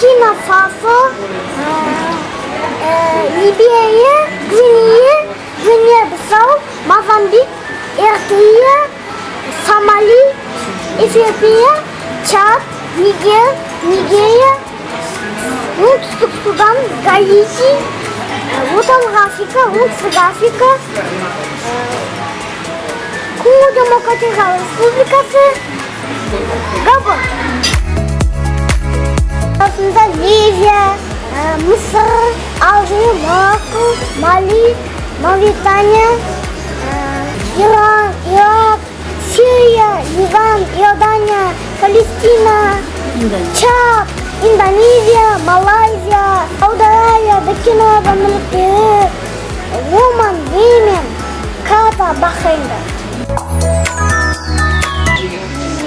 Burkina Faso, Libya, Guinea-Bissau, Mozambique, Eritrea, Somali, Ethiopia, Çad, Nigerya, Оңтүстік Судан, Гаити, Орталық Африка, Оңтүстік Африка, Конго Демократиялық Республикасы, Габон. Арасында Ливия, Мысыр, Алжир, Марокко, Мали, Мавритания, Иран, Ирак, Сирия, Ливан, Иордания, Палестина, Чад, Индонезия, Малайзия, Сауд Арабия, Burkina Faso мемлекеттері, Оман, Йемен, Катар, Бахрейн.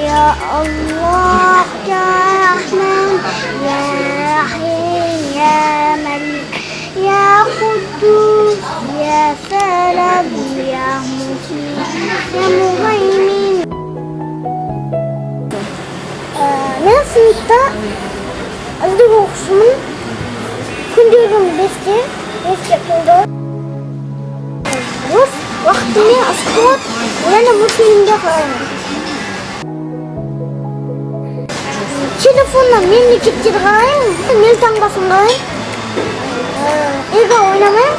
Ya Allah, Ya Rahman, Ya Rahim, Ya Malik, Ya Kudus, Ya Salam, Ya Muhsin, Ya Muhaymin. Ben sınıfta azıcık okumuşum. Күндегім 5-те тұрды. Өз уақытыммен спорт және мультфильмге қараймын. Телефоннан мемлекеттерді қараймын, мел таңбасын қараймын. Игра ойнамаймын.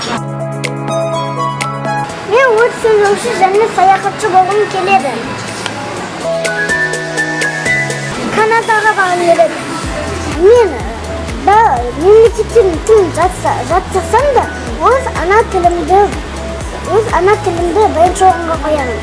Мен өрт сөндіруші және саяхатшы болғым келеді. Канадаға барғым келеді. Мен мемлекеттен тым жатсасам да, өз ана тілімді бірінші орынға қоямын.